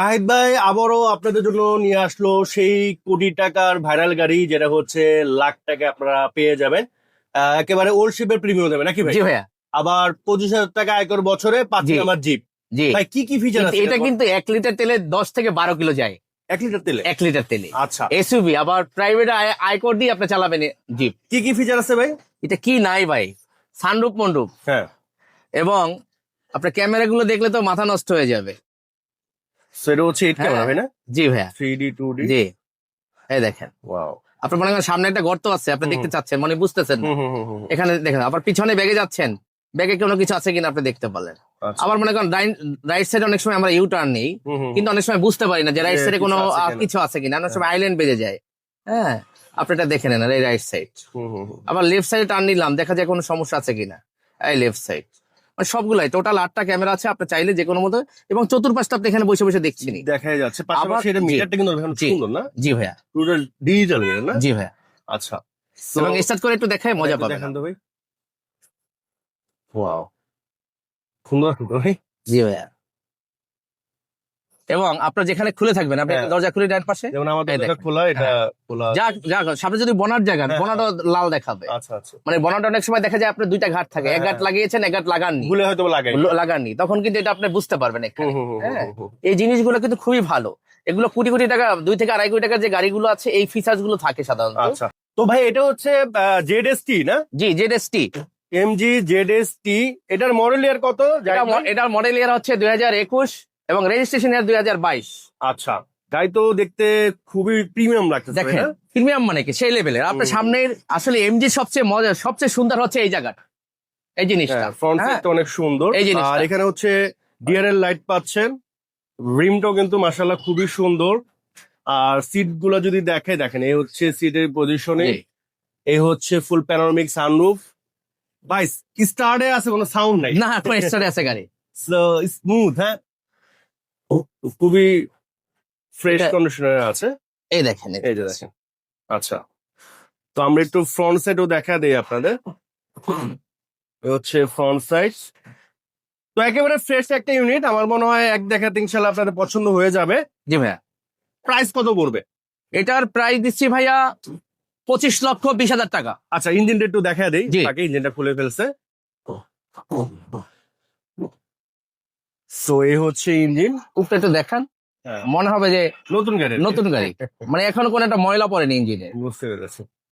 শাহিদ ভাই আবারও আপনাদের জন্য নিয়ে আসলো সেই কোটি টাকার ভাইরাল গাড়ি, যেটা হচ্ছে লাখ টাকা আপনারা পেয়ে যাবেন। একেবারে ওল্ড শিপের প্রিমিয়াম দেবেন নাকি ভাই? জি ভাইয়া। আবার 25,000 টাকা আয়কর বছরে জি পাচ্ছেন আমার জিপ। জি। ভাই কি কি ফিচার আছে এটা কিন্তু 1 লিটার তেলে 10 থেকে 12 কিলো যায়। 1 লিটার তেলে? 1 লিটার তেলে আচ্ছা, এসইউভি, আবার প্রাইভেট আয়কর দিয়ে আপনি চালাবেন জিপ। কি কি ফিচার আছে ভাই? এটা কি নাই ভাই, সানরুফ মন্ডুপ, হ্যাঁ, এবং আপনার ক্যামেরা গুলো দেখলে তো মাথা নষ্ট হয়ে যাবে। সেটা হচ্ছে 8 ক্যামেরা হ্যাঁ। ভাই না? জি ভাইয়া। 3D 2D। জি, এই দেখেন, ওয়াও। আপনার মনে করেন সামনে একটা গর্ত আছে, আপনি হুম। দেখতে চাচ্ছেন, মানে বুঝতেছেন না। এখানে দেখেন, আবার পিছনে ব্যাগে যাচ্ছেন, ব্যাগে কোনো কিছু আছে কিনা আপনি দেখতে পারলেন। আচ্ছা। আবার মনে করেন রাইট সাইডে অনেক সময় আমরা ইউ টার্ন নেই, কিন্তু অনেক সময় বুঝতে পারি না যে রাইট সাইডে কোনো কিছু আছে কিনা, অনেক সময় আইল্যান্ড বেজে যায়। হ্যাঁ, আপনি এটা দেখে নেন, এই রাইট সাইড। আবার লেফট সাইডে টার্ন নিলাম, দেখা যায় কোনো সমস্যা আছে কিনা, এই লেফট সাইড। মানে সবগুলাই টোটাল 8টা ক্যামেরা আছে, আপনি চাইলে যে কোনো মতো, এবং চতুর্পাশটা আপনি এখানে বসে বসে দেখছেন। দেখা যাচ্ছে পাশাপাশি এটা মিটারটা কিন্তু অনেক সুন্দর না? জি ভাইয়া। টোটাল ডিজিটাল মিটার না? জি ভাইয়া। আচ্ছা, এবং স্টার্ট করে একটু দেখায় মজা পাবেন। দেখান তো ভাই। ওয়াও, সুন্দর তো ভাই। জি ভাইয়া। এবং আপনার যেখানে খুলে থাকবেন, আপনি হ্যাঁ। দরজা খুলে ডান পাশে, যেমন আমার এই দরজা দেখেন। খোলা, এটা হ্যাঁ। খোলা। যাক যাক, সামনে যদি বনার জায়গা, হ্যাঁ, বনাটা লাল দেখাবে। আচ্ছা আচ্ছা। মানে বনাটা অনেক সময় দেখা যায় আপনার দুইটা ঘাট থাকে, এক ঘাট হ্যাঁ। লাগিয়েছেন, এক ঘাট লাগাননি, ভুলে হয়তো লাগাই। লাগাননি, তখন কিন্তু এটা আপনি বুঝতে পারবেন এখানে। হুম, হুম, হুম, হ্যাঁ, হুম, হুম। এই জিনিসগুলো কিন্তু খুবই ভালো। এগুলো কোটি কোটি টাকা, 2 থেকে 2.5 কোটি টাকার যে গাড়িগুলো আছে, এই ফিচার্স গুলো থাকে সাধারণত। আচ্ছা, তো ভাই এটা হচ্ছে জেডএসটি না? জি, জেডএসটি। এমজি জেডএসটি। এটার মডেল ইয়ার কত? এটার মডেল ইয়ার হচ্ছে 2021 এবং রেজিস্ট্রেশন ইয়ার 2022। আচ্ছা, গাড়ি তো দেখতে খুবই প্রিমিয়াম লাগতেছে দেখেন, না? প্রিমিয়াম মানে কি সেই লেভেলের। আপনার সামনের আসলে এমজি সবচেয়ে মজা, সবচেয়ে সুন্দর হচ্ছে এই জায়গাটা, এই জিনিসটা। ফ্রন্ট হ্যাঁ, সাইডটা অনেক সুন্দর। এই জিনিসটা। আর এখানে হচ্ছে ডিআরএল লাইট পাচ্ছেন। রিমটাও কিন্তু মাশাআল্লাহ খুবই সুন্দর। আর সিট গুলো যদি দেখেন, এই হচ্ছে সিটের পজিশনে, জি। এই হচ্ছে ফুল প্যানোরামিক সানরুফ। ভাই স্টার্টে আছে, কোনো সাউন্ড নাই। না, কোনো এক্সট্রা আছে গাড়ি। স্মুথ, হ্যাঁ, খুবই ফ্রেশ এটা- কন্ডিশনে আছে। এই দেখেন, এই যে দেখেন। আচ্ছা, তো আমরা একটু ফ্রন্ট সাইডও দেখা দেই আপনাদের। এই হচ্ছে ফ্রন্ট সাইড। তো একেবারে ফ্রেশ একটা ইউনিট, আমার মনে হয় এক দেখাতে ইনশাল্লাহ আপনাদের পছন্দ হয়ে যাবে। জি ভাইয়া। প্রাইস কত পড়বে? এটার প্রাইস দিচ্ছি ভাইয়া 25,20,000 টাকা। আচ্ছা, ইঞ্জিনটা একটু দেখা দেই, জি। তাকে ইঞ্জিনটা খুলে ফেলছে। সো এই হচ্ছে ইঞ্জিন। উপরে একটু দেখান, মনে হবে যে নতুন গাড়ি। নতুন গাড়ি, মানে এখন কোন একটা ময়লা পড়েনি ইঞ্জিনে। বুঝতে পেরেছি।